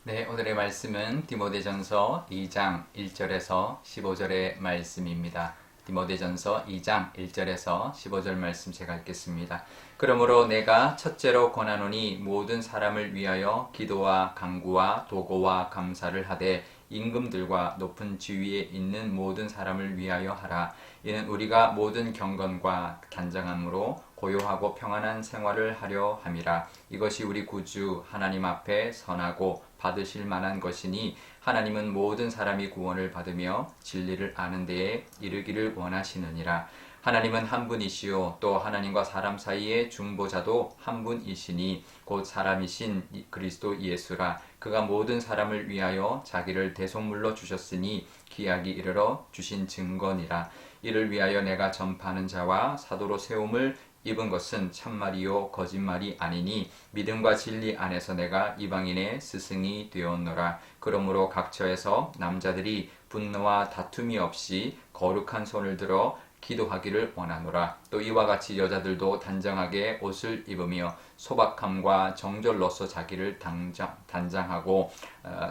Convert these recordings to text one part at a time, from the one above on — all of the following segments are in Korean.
네, 오늘의 말씀은 디모데전서 2장 1절에서 15절의 말씀입니다. 디모데전서 2장 1절에서 15절 말씀 제가 읽겠습니다. 그러므로 내가 첫째로 권하노니 모든 사람을 위하여 기도와 간구와 도고와 감사를 하되 임금들과 높은 지위에 있는 모든 사람을 위하여 하라. 이는 우리가 모든 경건과 단장함으로 고요하고 평안한 생활을 하려 함이라. 이것이 우리 구주 하나님 앞에 선하고 받으실 만한 것이니 하나님은 모든 사람이 구원을 받으며 진리를 아는 데에 이르기를 원하시느니라. 하나님은 한 분이시요 또 하나님과 사람 사이의 중보자도 한 분이시니 곧 사람이신 그리스도 예수라. 그가 모든 사람을 위하여 자기를 대속물로 주셨으니 기약이 이르러 주신 증거니라. 이를 위하여 내가 전파하는 자와 사도로 세움을 입은 것은 참말이요 거짓말이 아니니 믿음과 진리 안에서 내가 이방인의 스승이 되었노라. 그러므로 각처에서 남자들이 분노와 다툼이 없이 거룩한 손을 들어 기도하기를 원하노라. 또 이와 같이 여자들도 단정하게 옷을 입으며 소박함과 정절로서 자기를 단장하고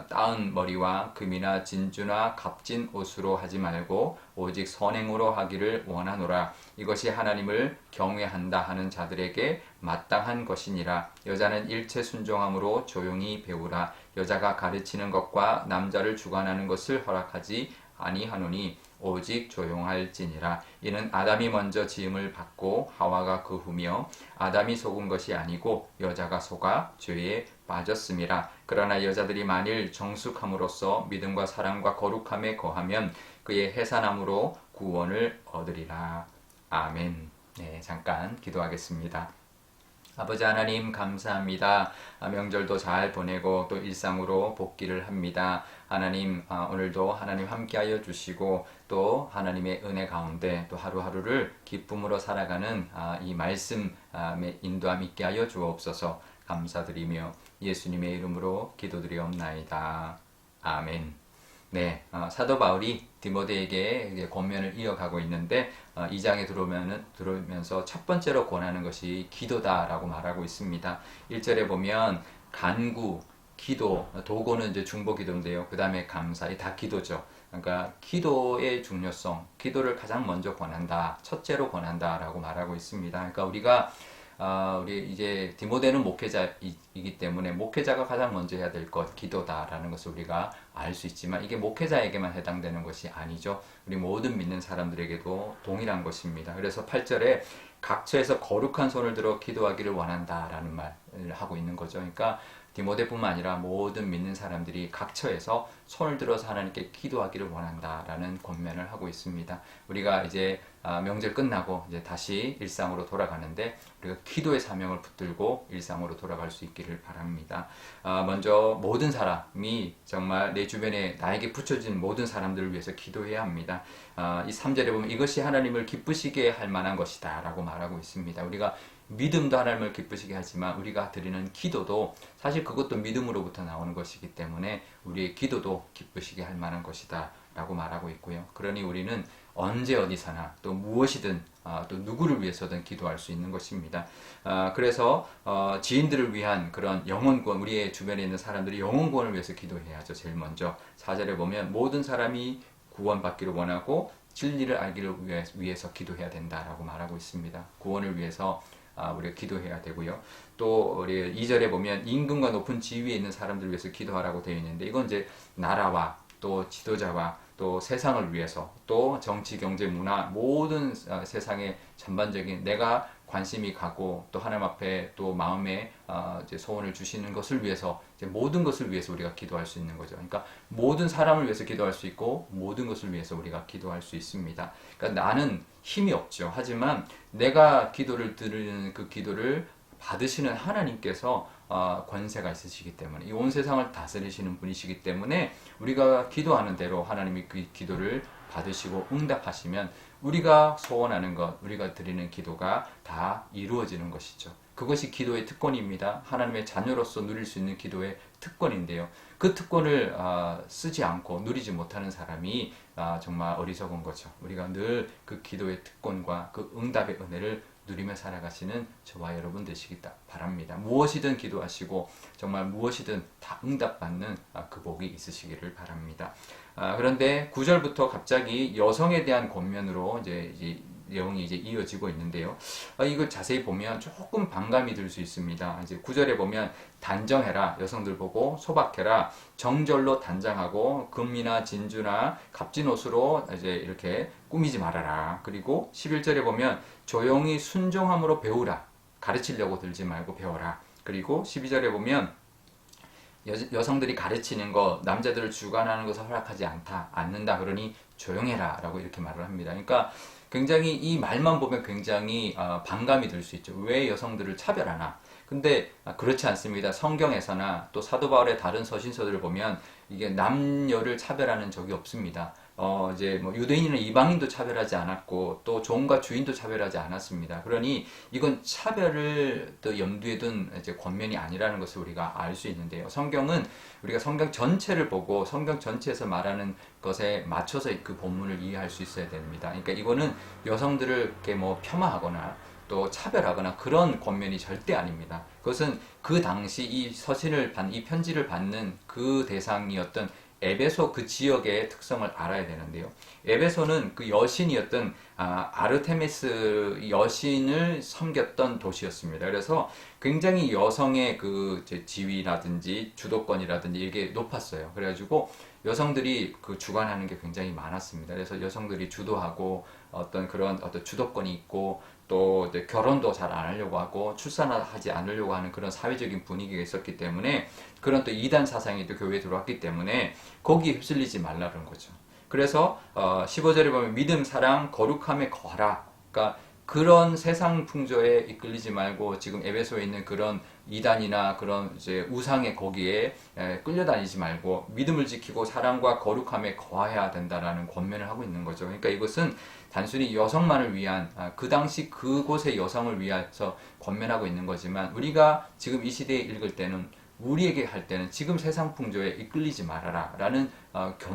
따은 머리와 금이나 진주나 값진 옷으로 하지 말고 오직 선행으로 하기를 원하노라. 이것이 하나님을 경외한다 하는 자들에게 마땅한 것이니라. 여자는 일체 순종함으로 조용히 배우라. 여자가 가르치는 것과 남자를 주관하는 것을 허락하지 아니하노니 오직 조용할지니라. 이는 아담이 먼저 지음을 받고 하와가 그 후며 아담이 속은 것이 아니고 여자가 속아 죄에 빠졌음이라. 그러나 여자들이 만일 정숙함으로써 믿음과 사랑과 거룩함에 거하면 그의 해산함으로 구원을 얻으리라. 아멘. 네, 잠깐 기도하겠습니다. 아버지 하나님 감사합니다. 명절도 잘 보내고 또 일상으로 복귀를 합니다. 하나님 오늘도 하나님 함께하여 주시고 또 하나님의 은혜 가운데 또 하루하루를 기쁨으로 살아가는 이 말씀의 인도함 있게 하여 주옵소서. 감사드리며 예수님의 이름으로 기도드리옵나이다. 아멘. 네, 사도 바울이 디모데에게 권면을 이어가고 있는데 2장에 들어오면서 첫 번째로 권하는 것이 기도다라고 말하고 있습니다. 1절에 보면 간구, 기도, 도고는 이제 중보 기도인데요. 그 다음에 감사, 이 다 기도죠. 그러니까 기도의 중요성, 기도를 가장 먼저 권한다, 첫째로 권한다라고 말하고 있습니다. 그러니까 우리 이제 디모데는 목회자이기 때문에 목회자가 가장 먼저 해야 될 것 기도다라는 것을 우리가 알 수 있지만 이게 목회자에게만 해당되는 것이 아니죠. 우리 모든 믿는 사람들에게도 동일한 것입니다. 그래서 8절에 각처에서 거룩한 손을 들어 기도하기를 원한다라는 말을 하고 있는 거죠. 그러니까 디모데뿐만 아니라 모든 믿는 사람들이 각처에서 손을 들어서 하나님께 기도하기를 원한다라는 권면을 하고 있습니다. 우리가 이제 명절 끝나고 이제 다시 일상으로 돌아가는데 우리가 기도의 사명을 붙들고 일상으로 돌아갈 수 있기를 바랍니다. 먼저 모든 사람이 정말 내 주변에 나에게 붙여진 모든 사람들을 위해서 기도해야 합니다. 이 3절에 보면 이것이 하나님을 기쁘시게 할 만한 것이다 라고 말하고 있습니다. 우리가 믿음도 하나님을 기쁘시게 하지만 우리가 드리는 기도도 사실 그것도 믿음으로부터 나오는 것이기 때문에 우리의 기도도 기쁘시게 할 만한 것이다 라고 말하고 있고요. 그러니 우리는 언제 어디서나 또 무엇이든 또 누구를 위해서든 기도할 수 있는 것입니다. 그래서 지인들을 위한 그런 영혼구원, 우리의 주변에 있는 사람들이 영혼구원을 위해서 기도해야죠. 제일 먼저 4절에 보면 모든 사람이 구원받기를 원하고 진리를 알기를 위해서 기도해야 된다라고 말하고 있습니다. 구원을 위해서 우리가 기도해야 되고요. 또 우리 2절에 보면 임금과 높은 지위에 있는 사람들을 위해서 기도하라고 되어 있는데 이건 이제 나라와 또 지도자와 또 세상을 위해서 또 정치, 경제, 문화 모든 세상의 전반적인 내가 관심이 가고 또 하나님 앞에 또 마음에 이제 소원을 주시는 것을 위해서 이제 모든 것을 위해서 우리가 기도할 수 있는 거죠. 그러니까 모든 사람을 위해서 기도할 수 있고 모든 것을 위해서 우리가 기도할 수 있습니다. 그러니까 나는 힘이 없죠. 하지만 내가 기도를 드리는 그 기도를 받으시는 하나님께서 권세가 있으시기 때문에 이 온 세상을 다스리시는 분이시기 때문에 우리가 기도하는 대로 하나님이 그 기도를 받으시고 응답하시면 우리가 소원하는 것, 우리가 드리는 기도가 다 이루어지는 것이죠. 그것이 기도의 특권입니다. 하나님의 자녀로서 누릴 수 있는 기도의 특권인데요. 그 특권을 쓰지 않고 누리지 못하는 사람이 정말 어리석은 거죠. 우리가 늘 그 기도의 특권과 그 응답의 은혜를 누리며 살아가시는 저와 여러분 되시기 바랍니다. 무엇이든 기도하시고 정말 무엇이든 다 응답받는 그 복이 있으시기를 바랍니다. 그런데 9절부터 갑자기 여성에 대한 권면으로 이제 내용이 이제 이어지고 있는데요. 이걸 자세히 보면 조금 반감이 들 수 있습니다. 이제 9절에 보면 단정해라, 여성들 보고 소박해라, 정절로 단장하고 금이나 진주나 값진 옷으로 이제 이렇게 꾸미지 말아라. 그리고 11절에 보면 조용히 순종함으로 배우라, 가르치려고 들지 말고 배워라. 그리고 12절에 보면 여성들이 가르치는 것, 남자들을 주관하는 것을 허락하지 않는다. 그러니 조용해라 라고 이렇게 말을 합니다. 그러니까 굉장히 이 말만 보면 굉장히 반감이 들 수 있죠. 왜 여성들을 차별하나? 근데 그렇지 않습니다. 성경에서나 또 사도 바울의 다른 서신서들을 보면 이게 남녀를 차별하는 적이 없습니다. 이제 뭐 유대인이나 이방인도 차별하지 않았고 또 종과 주인도 차별하지 않았습니다. 그러니 이건 차별을 또 염두에 둔 이제 권면이 아니라는 것을 우리가 알 수 있는데요. 성경은 우리가 성경 전체를 보고 성경 전체에서 말하는 것에 맞춰서 그 본문을 이해할 수 있어야 됩니다. 그러니까 이거는 여성들을 이렇게 뭐 폄하하거나 또 차별하거나 그런 권면이 절대 아닙니다. 그것은 그 당시 이 편지를 받는 그 대상이었던 에베소 그 지역의 특성을 알아야 되는데요. 에베소는 그 여신이었던 아르테미스 여신을 섬겼던 도시였습니다. 그래서 굉장히 여성의 그 지위라든지 주도권이라든지 이게 높았어요. 그래가지고 여성들이 그 주관하는 게 굉장히 많았습니다. 그래서 여성들이 주도하고 어떤 그런 어떤 주도권이 있고 또 이제 결혼도 잘 안 하려고 하고 출산하지 않으려고 하는 그런 사회적인 분위기가 있었기 때문에 그런 또 이단 사상이 또 교회에 들어왔기 때문에 거기에 휩쓸리지 말라는 거죠. 그래서 15절에 보면 믿음, 사랑, 거룩함에 거하라. 그러니까 그런 세상 풍조에 이끌리지 말고 지금 에베소에 있는 그런 이단이나 그런 이제 우상의 거기에 끌려다니지 말고 믿음을 지키고 사랑과 거룩함에 거해야 된다라는 권면을 하고 있는 거죠. 그러니까 이것은 단순히 여성만을 위한 그 당시 그곳의 여성을 위해서 권면하고 있는 거지만 우리가 지금 이 시대에 읽을 때는 우리에게 할 때는 지금 세상 풍조에 이끌리지 말아라 라는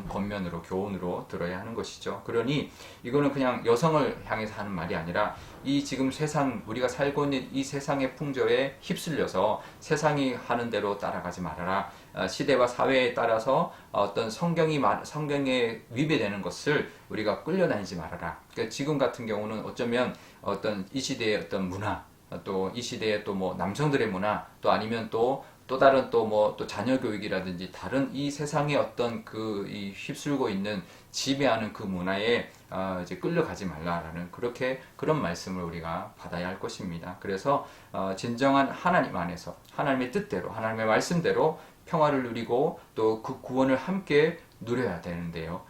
권면으로 교훈으로 들어야 하는 것이죠. 그러니 이거는 그냥 여성을 향해서 하는 말이 아니라 이 지금 세상 우리가 살고 있는 이 세상의 풍조에 휩쓸려서 세상이 하는 대로 따라가지 말아라. 시대와 사회에 따라서 어떤 성경에 위배되는 것을 우리가 끌려다니지 말아라. 그러니까 지금 같은 경우는 어쩌면 어떤 이 시대의 어떤 문화 또 이 시대의 또 뭐 남성들의 문화 또 아니면 또 다른 또 뭐 또 자녀 교육이라든지 다른 이 세상의 어떤 그 이 휩쓸고 있는 지배하는 그 문화에 이제 끌려가지 말라라는 그런 말씀을 우리가 받아야 할 것입니다. 그래서 진정한 하나님 안에서 하나님의 뜻대로 하나님의 말씀대로 평화를 누리고 또 그 구원을 함께 누려야 되는데요.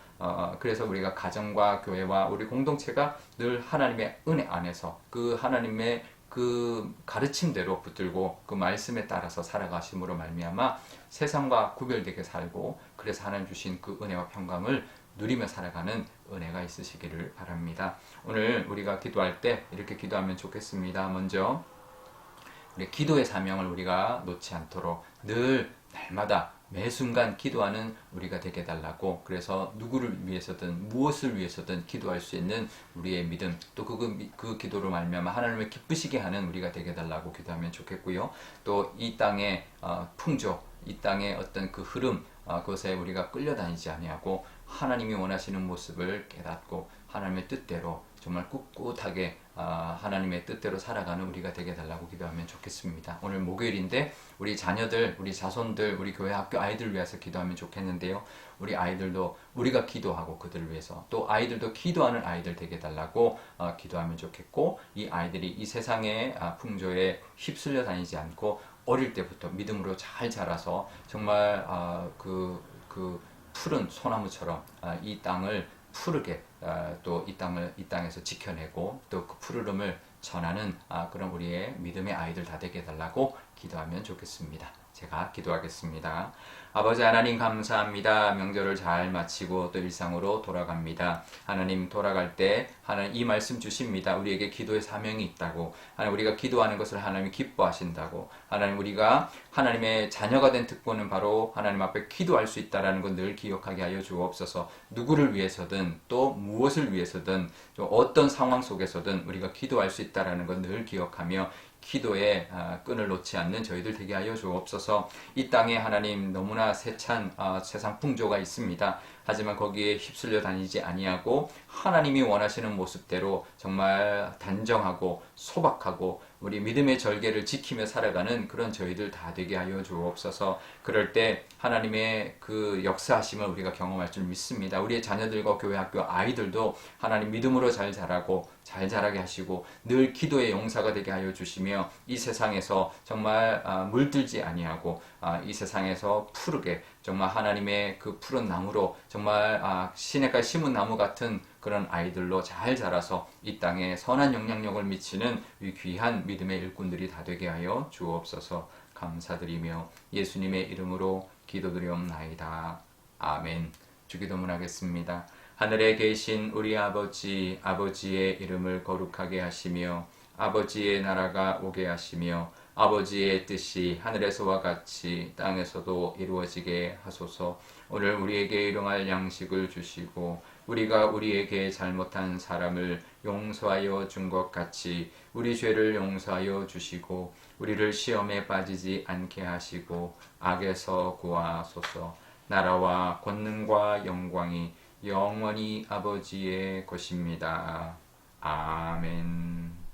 그래서 우리가 가정과 교회와 우리 공동체가 늘 하나님의 은혜 안에서 그 하나님의 그 가르침대로 붙들고 그 말씀에 따라서 살아가심으로 말미암아 세상과 구별되게 살고 그래서 하나님 주신 그 은혜와 평강을 누리며 살아가는 은혜가 있으시기를 바랍니다. 오늘 우리가 기도할 때 이렇게 기도하면 좋겠습니다. 먼저 우리 기도의 사명을 우리가 놓지 않도록 늘 날마다 매 순간 기도하는 우리가 되게 해달라고 그래서 누구를 위해서든 무엇을 위해서든 기도할 수 있는 우리의 믿음 또 그 기도로 말미암아 하나님을 기쁘시게 하는 우리가 되게 해달라고 기도하면 좋겠고요. 또 이 땅의 풍조 이 땅의 어떤 그 흐름 그것에 우리가 끌려다니지 아니하고 하나님이 원하시는 모습을 깨닫고 하나님의 뜻대로 정말 꿋꿋하게 하나님의 뜻대로 살아가는 우리가 되게 해달라고 기도하면 좋겠습니다. 오늘 목요일인데 우리 자녀들, 우리 자손들, 우리 교회 학교 아이들 위해서 기도하면 좋겠는데요. 우리 아이들도 우리가 기도하고 그들을 위해서 또 아이들도 기도하는 아이들 되게 해달라고 기도하면 좋겠고 이 아이들이 이 세상의 풍조에 휩쓸려 다니지 않고 어릴 때부터 믿음으로 잘 자라서 정말 그 푸른 소나무처럼 이 땅을 푸르게 또 이 땅에서 지켜내고 또 그 푸르름을 전하는 그런 우리의 믿음의 아이들 다 되게 해달라고 기도하면 좋겠습니다. 제가 기도하겠습니다. 아버지 하나님 감사합니다. 명절을 잘 마치고 또 일상으로 돌아갑니다. 하나님 돌아갈 때 하나님 이 말씀 주십니다. 우리에게 기도의 사명이 있다고. 하나님 우리가 기도하는 것을 하나님이 기뻐하신다고. 하나님 우리가 하나님의 자녀가 된 특권은 바로 하나님 앞에 기도할 수 있다라는 것 늘 기억하게 하여 주옵소서. 누구를 위해서든 또 무엇을 위해서든 어떤 상황 속에서든 우리가 기도할 수 있다라는 것 늘 기억하며 기도에 끈을 놓지 않는 저희들 되게 하여 주옵소서. 이 땅에 하나님 너무나 세찬 세상 풍조가 있습니다. 하지만 거기에 휩쓸려 다니지 아니하고 하나님이 원하시는 모습대로 정말 단정하고 소박하고 우리 믿음의 절개를 지키며 살아가는 그런 저희들 다 되게 하여 주옵소서. 그럴 때 하나님의 그 역사하심을 우리가 경험할 줄 믿습니다. 우리의 자녀들과 교회 학교 아이들도 하나님 믿음으로 잘 자라고 잘 자라게 하시고 늘 기도의 용사가 되게 하여 주시며 이 세상에서 정말 물들지 아니하고 이 세상에서 푸르게 정말 하나님의 그 푸른 나무로 정말 시냇가에 심은 나무 같은 그런 아이들로 잘 자라서 이 땅에 선한 영향력을 미치는 이 귀한 믿음의 일꾼들이 다 되게 하여 주옵소서. 감사드리며 예수님의 이름으로 기도드리옵나이다. 아멘. 주기도문 하겠습니다. 하늘에 계신 우리 아버지, 아버지의 이름을 거룩하게 하시며 아버지의 나라가 오게 하시며 아버지의 뜻이 하늘에서와 같이 땅에서도 이루어지게 하소서. 오늘 우리에게 일용할 양식을 주시고 우리가 우리에게 잘못한 사람을 용서하여 준 것 같이 우리 죄를 용서하여 주시고 우리를 시험에 빠지지 않게 하시고 악에서 구하소서. 나라와 권능과 영광이 영원히 아버지의 것입니다. 아멘.